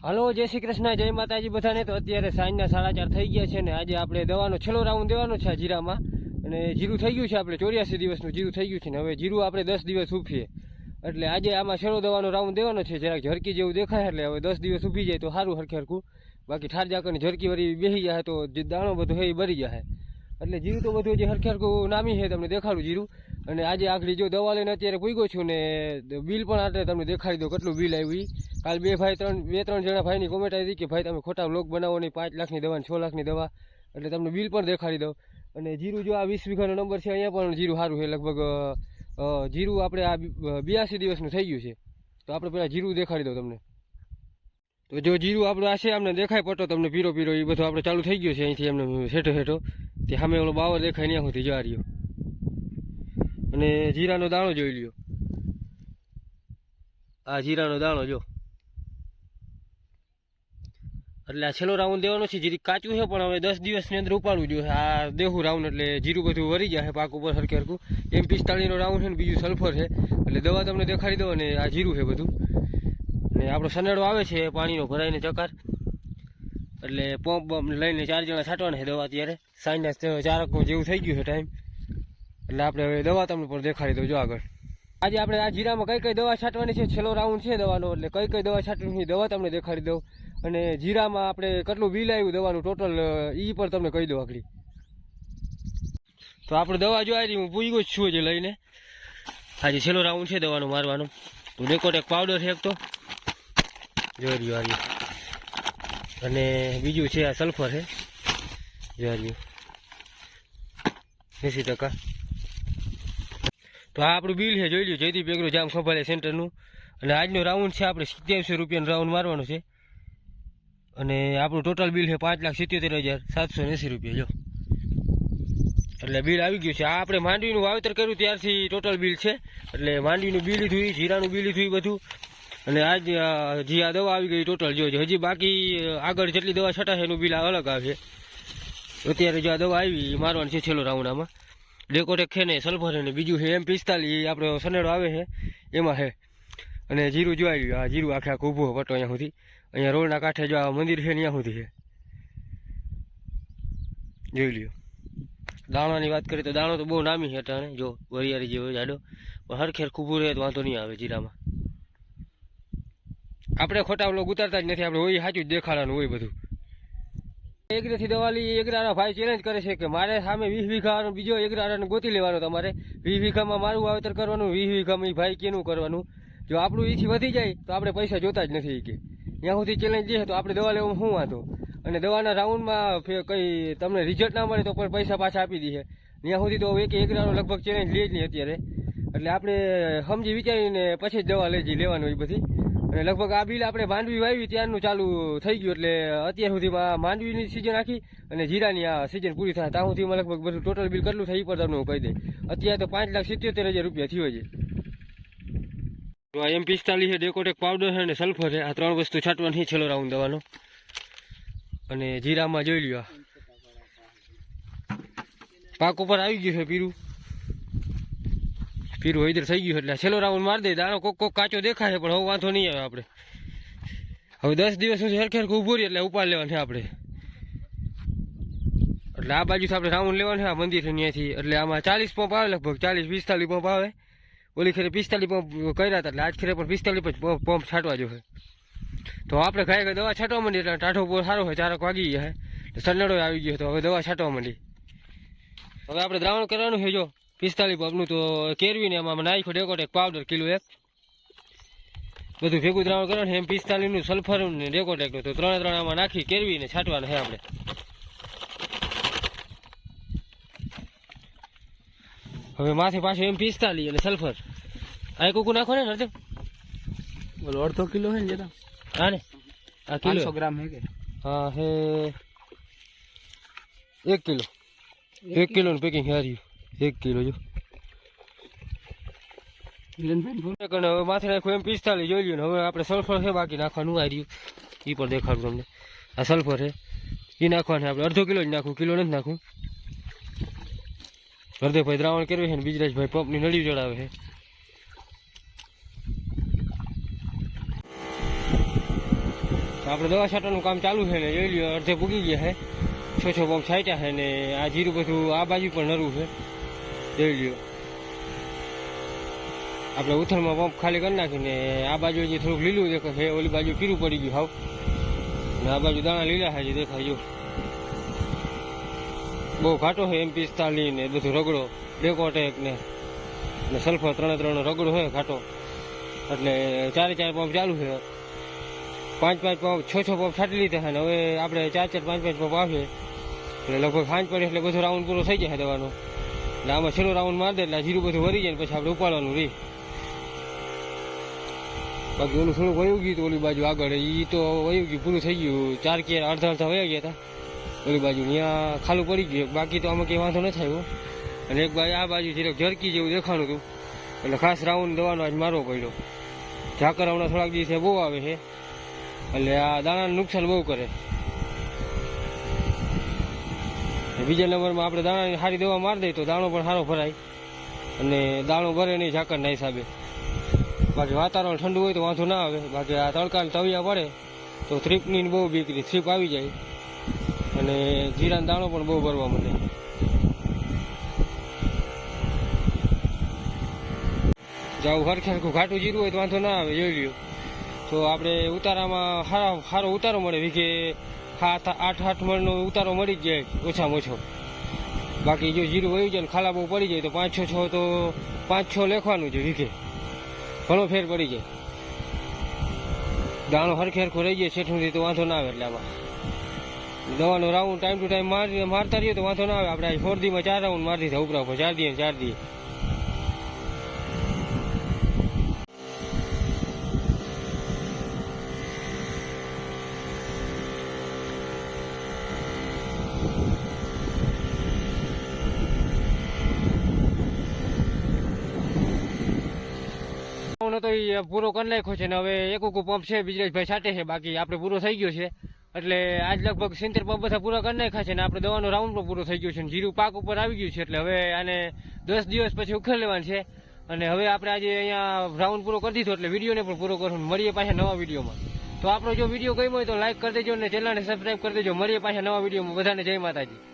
Hello, જય શ્રી કૃષ્ણ, જય માતાજી બધાને। તો અત્યારે સાંજના 4:30 થઈ ગયા છે ને આજે આપણે દવાનો છેલ્લો રાઉન્ડ દેવાનો છે આ જીરામાં। અને જીરું થઈ ગયું છે, આપણે 84 દિવસનું જીરું થઈ ગયું છે ને હવે જીરું આપણે 10 દિવસ ઉફીએ એટલે આજે આમાં છેલ્લો દવાનો રાઉન્ડ દેવાનો છે। જરાક ઝરકી જેવું દેખાય એટલે હવે 10 દિવસ ઉફી જાય તો સારું હરખે હરખું, બાકી ઠાર જાકરની ઝરકી વળી બેસી જાય તો જે દાણો બધો હે એ બરી જાય એટલે જીરું તો બધું જે હરખે હરખું નામી છે તમને દેખાડું જીરું। અને આજે આખરી જો દવા લઈને અત્યારે પૂગ્યો છું ને બિલ પણ આટલે તમને દેખાડી દો કેટલું બિલ આવ્યું। કાલ બે ત્રણ જણા ભાઈની કોમેન્ટ આવી હતી કે ભાઈ તમે ખોટા વ્લોગ બનાવો નહીં, 5 લાખની દવા 6 લાખની દવા, એટલે તમને બિલ પણ દેખાડી દઉં। અને જીરું જો આ 20 વીઘાનો નંબર છે, અહીંયા પણ જીરું સારું છે લગભગ જીરું આપણે આ 82 દિવસનું થઈ ગયું છે। તો આપણે પહેલાં જીરું દેખાડી દઉં તમને। તો જો જીરું આપણું આ છે અમને દેખાય પટો તમને પીરો પીરો એ બધું આપણે ચાલુ થઈ ગયું છે અહીંથી એમને હેઠો હેઠો તે સામે ઓલો બાવર દેખાય ત્યાં સુધી જા રહ્યો। અને જીરાનો દાણો જોઈ લ્યો, આ જીરાનો દાણો જો, એટલે આ છેલ્લો રાઉન્ડ દેવાનો છે। જીરી કાચું છે પણ હવે 10 દિવસની અંદર ઉપાડવું જોઈએ આ દેવું રાઉન્ડ, એટલે જીરું બધું વરી જાય પાક ઉપર હરખે હરખું। M45નો રાઉન્ડ છે ને બીજું સલ્ફર છે, એટલે દવા તમને દેખાડી દો। અને આ જીરું છે બધું, અને આપણો સનેડો આવે છે પાણીનો ભરાઈને ચકાર, એટલે પંપ લઈને 4 જણા છાંટવાના છે દવા। અત્યારે સાંજના 4 જેવું થઈ ગયું છે ટાઈમ, એટલે આપણે હવે દવા તમને પણ દેખાડી દઉં જો આગળ। આજે આપણે આ જીરામાં કઈ કઈ દવા છાંટવાની છે, છેલ્લો રાઉન્ડ છે દવાનો, એટલે કઈ કઈ દવા છાંટવાની દવા તમને દેખાડી દઉં। અને જીરામાં આપણે કેટલું બિલ આવ્યું દવાનું ટોટલ એ પણ તમને કહી દઉં આગળ। તો આપણે દવા જો આવી હું પૂછ્યો જ છું જે લઈને, આજે છેલ્લો રાઉન્ડ છે દવાનો મારવાનો। તો ડેકોટેક પાવડર છે એક તો જોઈ રહ્યો આ, અને બીજું છે આ સલ્ફર છે જોઈ રહ્યું 80%। તો આ આપણું બિલ છે જોઈ લ્યો, જયદીપ એગ્રો જામ ખંભાળિયા સેન્ટરનું। અને આજનો રાઉન્ડ છે આપણે 87 રૂપિયાનો રાઉન્ડ મારવાનો છે, અને આપણું ટોટલ બિલ છે 5,77,780 રૂપિયા જો, એટલે બિલ આવી ગયું છે। આ આપણે માંડવીનું વાવેતર કર્યું ત્યારથી ટોટલ બિલ છે, એટલે માંડવીનું બિલ લીધું, જીરાનું બિલ લીધું બધું। અને આજ જે આ દવા આવી ગઈ ટોટલ જોજો, હજી બાકી આગળ જેટલી દવા છટાશે એનું બિલ અલગ આવશે। અત્યારે જો આ દવા આવી મારવાની છે છેલ્લો રાઉન્ડ આમાં, ડેકોટેક છે ને સલ્ફર છે ને બીજું છે M45 આપણો સનેડો આવે છે એમાં છે। અને જીરું જોઈ લ્યો, આ જીરું આખે આખું ઊભો પટો અહીંયા સુધી, અહીંયા રોડના કાંઠે જો આ મંદિર છે ને ત્યાં સુધી છે જોઈ લ્યો। દાણાની વાત કરીએ તો દાણો તો બહુ નામી છે અટાણે જો વરિયાળી જેવો જાડો, પણ હરખેર ખૂબું રહે તો વાંધો નહીં આવે જીરામાં। આપણે ખોટા વ્લોગ ઉતારતા જ નથી, આપણે હોય સાચું જ દેખાડવાનું હોય બધું। એગ્રેથી દવા લઈ એગ્રાના ભાઈ ચેલેન્જ કરે છે કે મારે સામે 20 વીઘા બીજો એગ્રાને ગોતી લેવાનો, તમારે 20 વીઘામાં મારું વાવેતર કરવાનું, 20 વીઘામાં એ ભાઈ કેનું કરવાનું। જો આપણું એથી વધી જાય તો આપણે પૈસા જોતા જ નથી કે ત્યાં સુધી ચેલેન્જ દે તો આપણે દવા લેવામાં શું વાંધો। અને દવાના રાઉન્ડમાં કંઈ તમને રિઝલ્ટ ના મળે તો પણ પૈસા પાછા આપી દઈએ ત્યાં સુધી, તો એક એગ્રાનો લગભગ ચેલેન્જ લે જ નહીં અત્યારે। એટલે આપણે સમજી વિચારીને પછી જ દવા લેવાની એ બધી। અને લગભગ આ બિલ આપણે માંડવી વાવી ત્યારનું ચાલુ થઈ ગયું, એટલે અત્યાર સુધીમાં માંડવીની સિઝન આખી અને જીરાની આ સિઝન પૂરી થાય ત્યાં સુધીમાં લગભગ બધું ટોટલ બિલ કેટલું થાય એ પણ તમને હું કહી દઈ। અત્યારે તો 5,77,000 રૂપિયા થયો છે। તો આ M45 છે, ડેકોટેક પાવડર છે અને સલ્ફર છે, આ 3 વસ્તુ છાંટવાની છેલ્લો રાઉન્ડ દવાનો। અને જીરામાં જોઈ લ્યો પાક ઉપર આવી ગયું છે પીરું ઇધર થઈ ગયું, એટલે છેલ્લો રાઉન્ડ મારી દે। દાણો કોક કાચો દેખાય પણ હવે વાંધો નહીં આવે, આપણે હવે 10 દિવસ સુધી હરખે હરખું ઊભું રહી એટલે ઉપાડ લેવાનું છે આપણે। એટલે આ બાજુથી આપણે રાઉન્ડ લેવાનું છે આ મંદિર ત્યાંથી, એટલે આમાં 40 પંપ આવે લગભગ 40-45 પંપ આવે। ઓલી ખેરે 45 પંપ કર્યા હતા, એટલે આજ ખેરે પણ 45 પંપ છાંટવા જોઈએ। તો આપણે ખાઈ દવા છાંટવા માંડી એટલે ટાઢો બહુ સારો હોય, 4 વાગી ગયા છે, સનેડો આવી ગયો તો હવે દવા છાંટવા માંડી। હવે આપણે દ્રાવણ કરવાનું છે જો 45 પંપનું, તો કેરવીને એમાં નાખ્યો ડેકોટેક પાવડર કિલો 1, બધું ભેગું દ્રાવણ કરવાનું છે। M45નું સલ્ફર ને ડેકોટેકનું, તો 3 આમાં નાખી કેરવીને છાંટવાના છે આપણે। હવે માથે પાછું M45 અને સલ્ફર આ કુકુ નાખો ને હરદેવ, બોલો 1/2 કિલો છે ને જરા, હા ને આ કિલો 500 ગ્રામ હે કે હા હે 1 કિલો 1 કિલોનું પેકિંગ હાર્યું 1 કિલો જો। હવે માથે નાખ્યું M45 જોઈ લ્યો ને। હવે આપણે સલ્ફર છે બાકી નાખવાનું આવ્યું એ પણ દેખાડું તમને, આ સલ્ફર છે એ નાખવાનું આપણે 1/2 કિલો જ નાખવું, કિલો નથી નાખવું। હરદેવભાઈ દ્રાવણ કર્યું છે ને બીજરાજભાઈ પંપની નળી ચડાવે છે। આપણે દવા છાંટવાનું કામ ચાલુ છે ને જોઈ લ્યો અડધે પૂગી ગયા છે 6 પંપ છાંટ્યા છે ને આ જીરું બધું આ બાજુ પણ નરવું છે જોઈ લ્યો આપણે ઉથલમાં પંપ ખાલી કરી નાખીને આ બાજુ જે થોડુંક લીલું દેખાય છે ઓલી બાજુ પીરું પડી ગયું હાવ ને આ બાજુ દાણા લીલા છે જે દેખાય જો બહુ ઘાટો છે M45 ને બધું રગડો ડેકોટેક ને સલ્ફર 3 રગડો છે ઘાટો એટલે 4 પંપ ચાલુ છે 5 પંપ 6 પંપ છાંટી લીધા છે ને હવે આપણે 4 5 પંપ આવે એટલે લગભગ સાંજ પડે એટલે બધો રાઉન્ડ પૂરો થઈ જાય દવાનો એટલે આમાં છેલ્લો રાઉન્ડ મારી દે એટલે જીરું બધું વરી જાય ને પછી આપણે ઉપાડવાનું રહી બાકી ઓલું થોડુંક વયું ગયું ઓલી બાજુ આગળ એ તો વયું ગયું પૂરું થઈ ગયું 4 કે અડધા વયા ગયા હતા ઓલી બાજુ ત્યાં ખાલું પડી ગયું બાકી તો આમાં કંઈ વાંધો ન થયો અને એક બાજુ આ બાજુ જરાક ઝરકી જેવું દેખાણું હતું એટલે ખાસ રાઉન્ડ દવાનો આજ મારવો પડ્યો ઝાકર હમણાં થોડાક દિવસે બહુ આવે છે એટલે આ દાણાનું નુકસાન બહુ કરે બીજા નંબરમાં આપણે દાણાની સારી દવા મારી દઈએ તો દાણો પણ સારો ભરાય અને દાણો ભરે નહીં ઝાકરના હિસાબે બાકી વાતાવરણ ઠંડુ હોય તો વાંધો ના આવે બાકી આ તડકાને તવિયા પડે તો થ્રીપની બહુ બીકરી થ્રીપ આવી જાય અને જીરાનો દાણો પણ બહુ ભરવા માંડે જાવું હરખે ઘાટું જીરું હોય તો વાંધો ના આવે જોઈ લ્યો તો આપણે ઉતારામાં સારો ઉતારો મળે વીઘે 8 મણનો ઉતારો મળી જ જાય ઓછામાં ઓછો બાકી જો જીરું વયું જાય ને ખાલા બહુ પડી જાય તો 5-6 તો 5-6 લેખવાનું છે વીઘે ઘણો ફેર પડી જાય દાણો હરખે હરખો રહી જાય શેઠુંથી તો વાંધો ના આવે એટલે આમાં દવાનો રાઉન્ડ ટાઈમ ટુ ટાઈમ મારતા રહીએ તો વાંધો ના આવે આપણે 4 દીમાં 4 રાઉન્ડ મારી દીધા ઉપરા ઉપર 4 દીએ 4 દીએ તો એ પૂરો કરી નાખ્યો છે ને હવે એક પંપ છે બિજરેશભાઈ છાંટે છે બાકી આપણે પૂરો થઈ ગયો છે એટલે આજ લગભગ 70 પંપ બધા પૂરા કરી નાખ્યા છે ને આપણે દવાનો રાઉન્ડ પણ પૂરો થઈ ગયો છે જીરું પાક ઉપર આવી ગયું છે એટલે હવે આને 10 દિવસ પછી ઉખેડ લેવાનું છે અને હવે આપણે આજે અહીંયા રાઉન્ડ પૂરો કરી દીધો એટલે વિડીયોને પણ પૂરો કરશું મળીએ પાછા નવા વિડીયોમાં તો આપણો જો વિડીયો ગમ્યો હોય તો લાઈક કરી દેજો અને ચેનલને સબસ્ક્રાઈબ કરી દેજો મળીએ પાછા નવા વિડીયોમાં બધાને જય માતાજી.